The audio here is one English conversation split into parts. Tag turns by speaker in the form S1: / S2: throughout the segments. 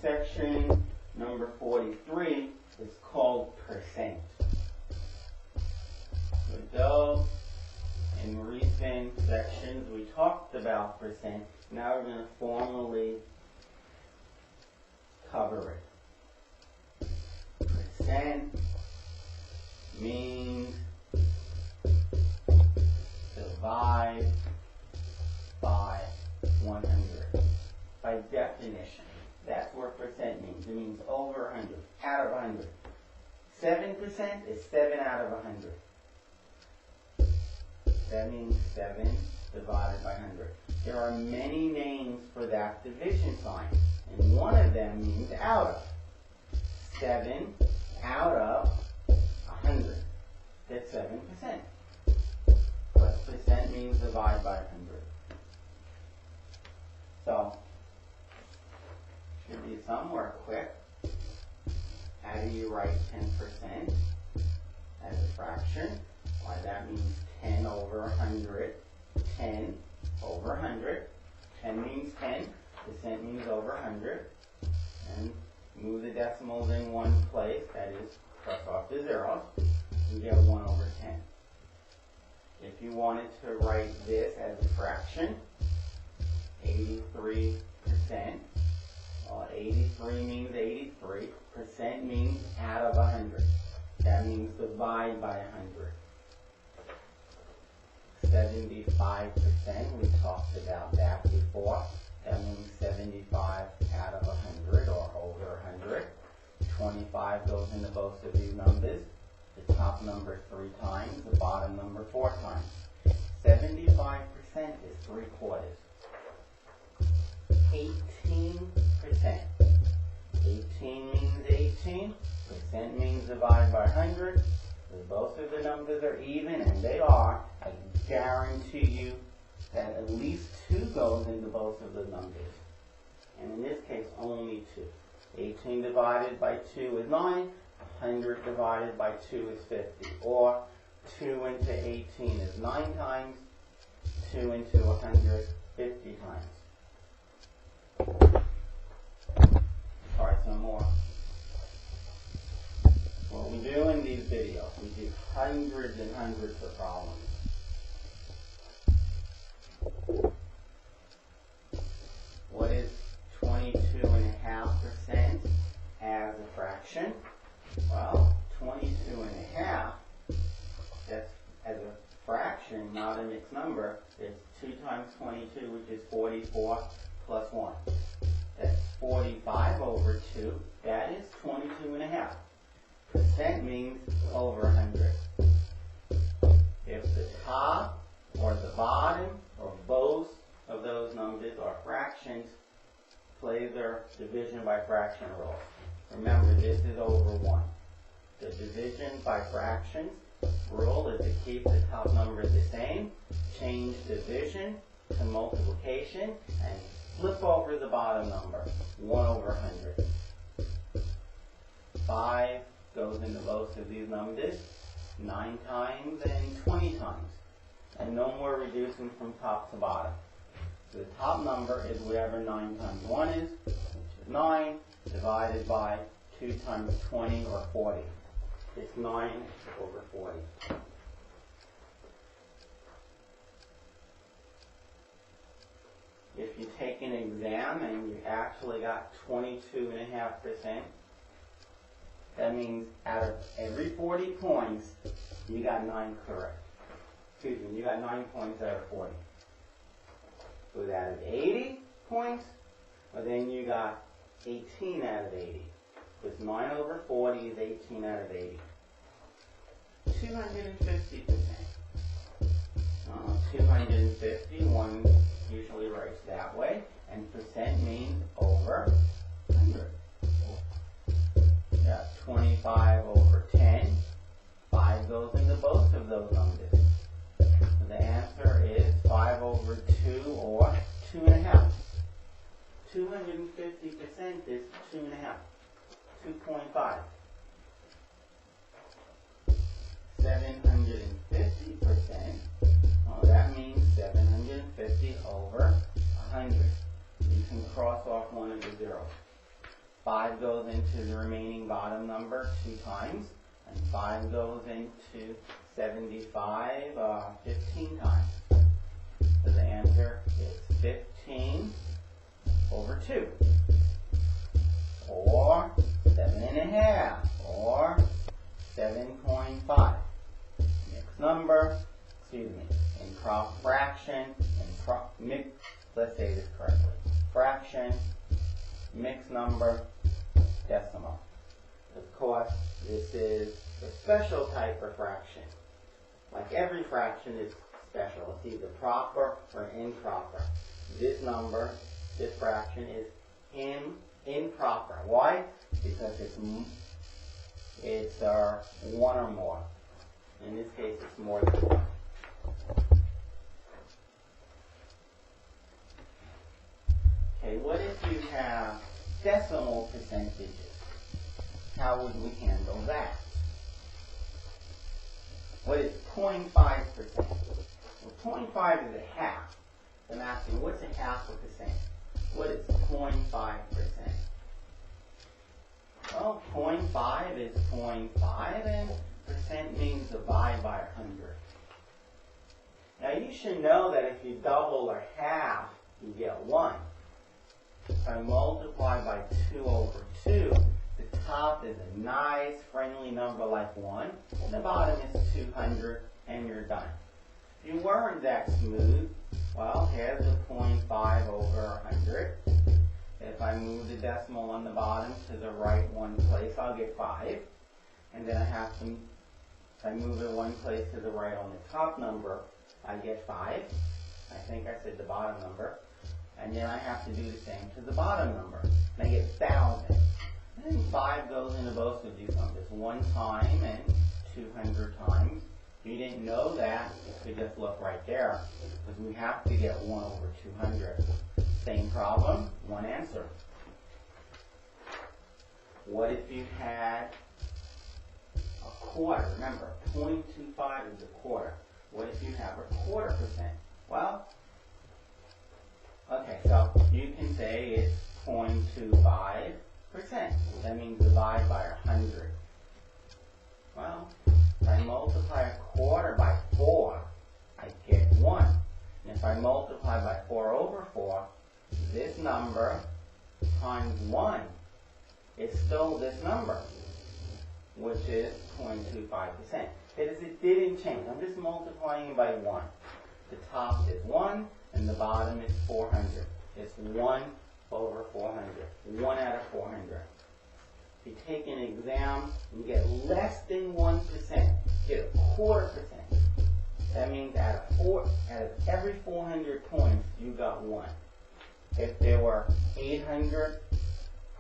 S1: Section number 43 is called percent. With those, in recent sections we talked about percent. Now we're going to formally cover it. Percent means divide by 100. By definition, that's what percent means. It means over 100, out of 100. 7% is 7 out of 100. That means 7 divided by 100. There are many names for that division sign, and one of them means out of. 7 out of 100. That's 7%. But percent means divide by 100. So, should be somewhere quick. How do you write 10% as a fraction? Why, that means 10 over 100. 10 over 100. 10 means 10. Percent means over 100. And move the decimals in one place. That is, cross off the zeros. You get 1 over 10. If you wanted to write this as a fraction, 83%. Well, 83 means 83. Percent means out of 100. That means divide by 100. 75%, we talked about that before. That means 75 out of 100 or over 100. 25 goes into both of these numbers. The top number 3 times, the bottom number 4 times. 75% is 3/4. 18%. 18 means 18. Percent means divide by 100. If both of the numbers are even, and they are, I guarantee you that at least 2 goes into both of the numbers. And in this case, only 2. 18 divided by 2 is 9. 100 divided by 2 is 50. Or 2 into 18 is 9 times. 2 into 100, 50 times. Try some more. What we do in these videos, we do hundreds and hundreds of problems. What is 22.5% as a fraction? Well, 22.5, that's as a fraction, not a mixed number. It's 2 times 22, which is 44 plus 1. That's 45 over 2. That is 22.5. Percent means over 100. If the top or the bottom or both of those numbers are fractions, play their division by fraction rule. Remember, this is over 1. The division by fractions rule is to keep the top number the same, change division to multiplication, and flip over the bottom number, 1 over 100. 5 goes into both of these numbers 9 times and 20 times. And no more reducing from top to bottom. So the top number is whatever 9 times 1 is, which is 9, divided by 2 times 20 or 40. It's 9 over 40. If you take an exam and you actually got 22.5%, that means out of every 40 points, you got 9 correct. Excuse me, you got 9 points out of 40. So out of 80 points, well, then you got 18 out of 80. Because 9 over 40 is 18 out of 80. 250%. 250, one usually writes that way. And percent means over 100. Yeah, 25 over 10. 5 goes into both of those numbers. So the answer is 5 over 2 or 2.5. 250% is 2.5. 2.5. 750%. Well, that means 750 over 100. You can cross off one of the zeros. 5 goes into the remaining bottom number 2 times, and 5 goes into 75 15 times. So the answer is 15 over 2, or 7.5, or 7.5. Mixed number, improper fraction, let's say this correctly. Fraction, mixed number, decimal. Of course, this is a special type of fraction. Like every fraction is special. It's either proper or improper. This number, this fraction is improper. Why? Because it's 1 or more. In this case, it's more than 1. Okay, what if you have decimal percentages? How would we handle that? What is 0.5%? Well, 0.5 is a half. I'm asking, what's a half a percent? What is 0.5%? Well, 0.5 is 0.5, and percent means divide by 100. Now, you should know that if you double or half, you get 1. If I multiply by 2 over 2, the top is a nice, friendly number like 1, and the bottom is 200, and you're done. If you weren't that smooth, well, here's a 0.5 over 100. If I move the decimal on the bottom to the right one place, I'll get 5. And then if I move it one place to the right on the top number, I get 5. I think I said the bottom number. And then I have to do the same to the bottom number. And I get 1,000. And then 5 goes into both of these numbers, 1 time and 200 times. If you didn't know that, you could just look right there, because we have to get 1 over 200. Same problem, one answer. What if you had a quarter? Remember, 0.25 is a quarter. What if you have a 1/4%? Well, okay, so you can say it's 0.25%. That means divide by 100. Well, if I multiply a quarter by 4, I get 1. And if I multiply by 4 over 4, this number times 1 is still this number, which is 0.25%. It didn't change. I'm just multiplying by 1. The top is 1, and the bottom is 400. It's 1 over 400. 1 out of 400. If you take an exam, you get less than 1%. You get a 1/4%. That means out of every 400 points, you got 1. If there were 800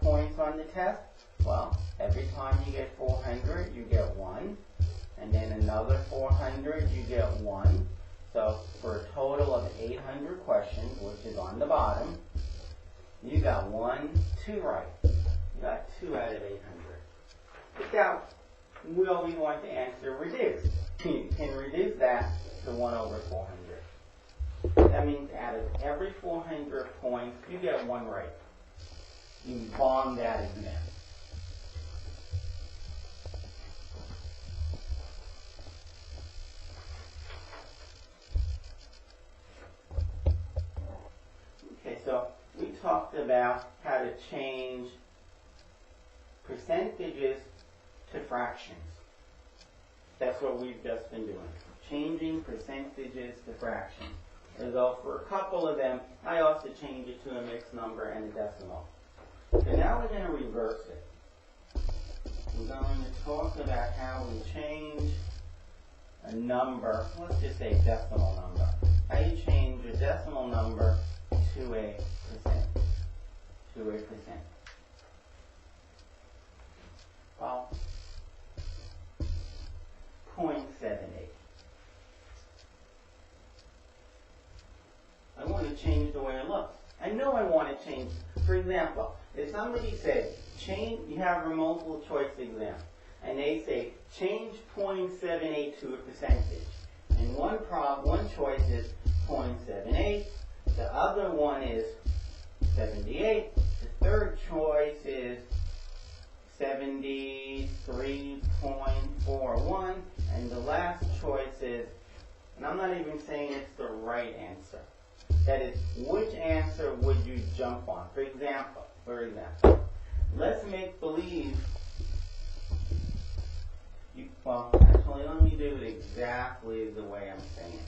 S1: points on the test, well, every time you get 400, you get 1. And then another 400, you get 1. So for a total of 800 questions, which is on the bottom, you got 1, 2 right. You got 2 out of 800. But now, we always want the answer reduced. You can reduce that to 1 over 400. That means out of every 400 points, you get 1 right. You bomb that exam. Okay, so we talked about how to change percentages to fractions. That's what we've just been doing. Changing percentages to fractions. So for a couple of them, I also change it to a mixed number and a decimal. So now we're going to reverse it. We're going to talk about how we change a number, let's just say decimal number. How you change a decimal number to a percent. Well, 0.78. I want to change the way it looks. I know I want to change. For example, if somebody said, you have a multiple choice exam, and they say, change 0.78 to a percentage. And one choice is 0.78, the other one is 78, the third choice is 73.41, and the last choice is, and I'm not even saying it's the right answer. That is, which answer would you jump on? For example, let's make believe, well, actually, let me do it exactly the way I'm saying.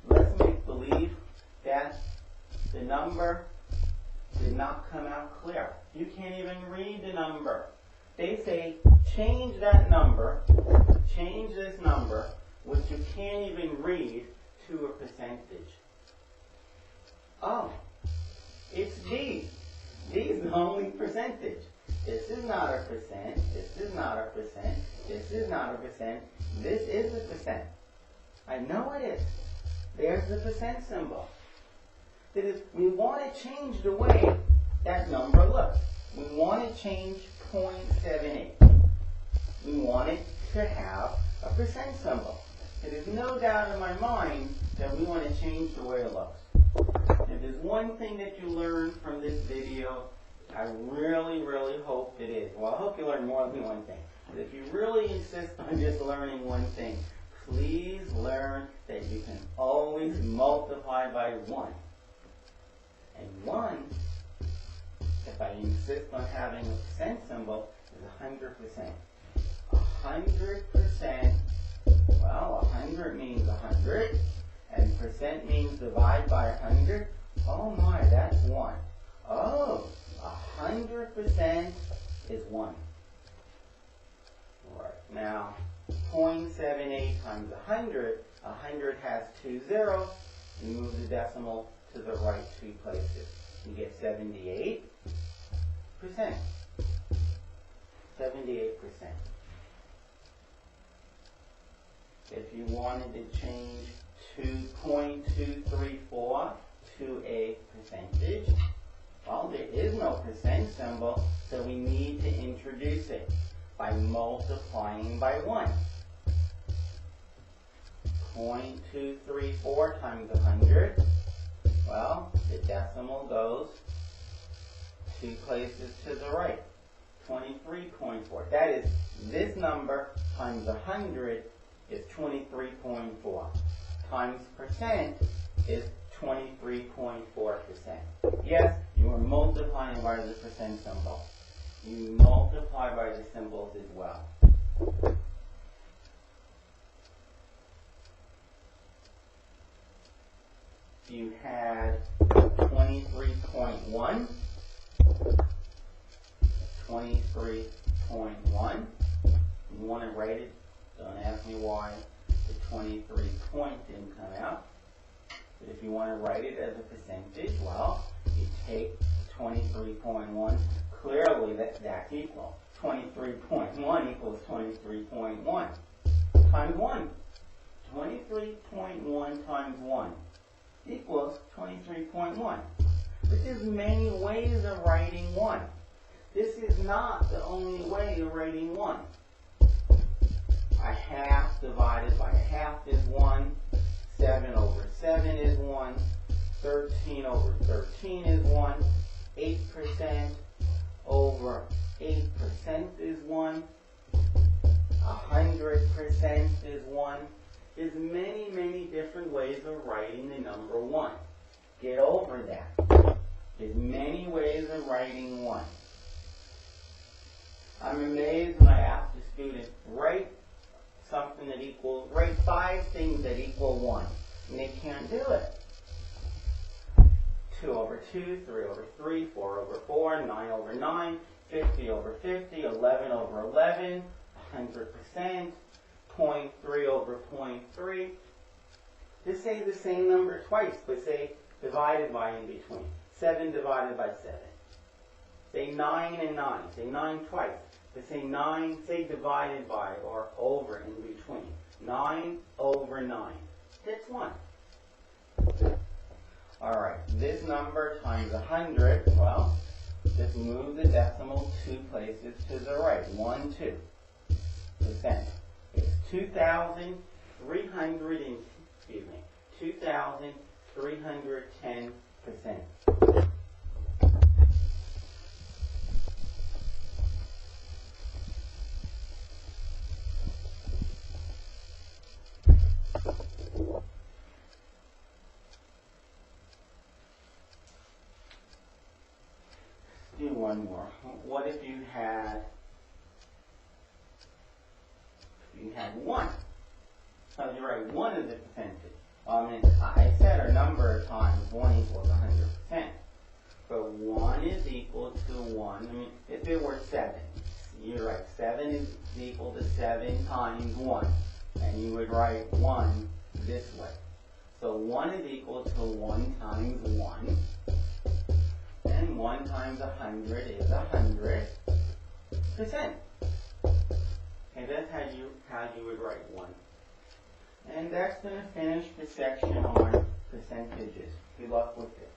S1: Let's make believe that the number did not come out clear. You can't even read the number. They say, change that number, change this number, which you can't even read, to a percentage. Oh, it's D. D is the only percentage. This is not a percent, this is not a percent, this is not a percent, this is a percent. I know it is. There's the percent symbol. That is, we want to change the way that number looks. We want to change 0.78. We want it to have a percent symbol. There is no doubt in my mind that we want to change the way it looks. If there's one thing that you learn from this video, I really, really hope it is. Well, I hope you learn more than one thing. But if you really insist on just learning one thing, please learn that you can always multiply by 1. And 1, if I insist on having a percent symbol, is 100%. 100%, well, 100 means 100, and percent means divide by 100. Oh my, that's 1. Oh, 100% is 1. Right, now, 0.78 times 100, 100 has 2 zeros. You move the decimal to the right 2 places. You get 78%. 78%. If you wanted to change 2.234 to a percentage, well, there is no percent symbol, so we need to introduce it by multiplying by 1. 0.234 times 100, well, the decimal goes 2 places to the right, 23.4. That is, this number times 100 is 23.4. Times percent is 23.4%. Yes, you are multiplying by the percent symbol. You multiply by the symbols as well. You had 23.1. 23.1. You want to write it? Don't ask me why the 23 point didn't come out. But if you want to write it as a percentage, well, you take 23.1. Clearly, that's equal. 23.1 equals 23.1 times 1. 23.1 times 1 equals 23.1. But there's many ways of writing 1. This is not the only way of writing 1. A half divided by a half is 1. 7 over 7 is 1. 13 over 13 is 1. 8% over 8% is 1. 100% is 1. There's many, many different ways of writing the number 1. Get over that. There's many ways of writing 1. I'm amazed when I ask the student, write something that equals, write 5 things that equal 1. And they can't do it. 2 over 2, 3 over 3, 4 over 4, 9 over 9, 50 over 50, 11 over 11, 100%, 0.3 over 0.3. Just say the same number twice, but say divided by in between. 7 divided by 7. Say 9 and 9. Say 9 twice. But say 9, say divided by or over in between. 9 over 9. That's 1. Alright, this number times 100, well, just move the decimal 2 places to the right. 1, 2. Percent. It's 2,310%. one more. What if you had 1? How do you write 1 as a percentage? I said a number of times 1 equals 100%. But 1 is equal to 1. If it were 7, you write 7 is equal to 7 times 1. And you would write 1 this way. So 1 is equal to 1 times 1. And 1 times 100 is 100%. And that's how you would write 1. And that's going to finish the section on percentages. Good luck with it.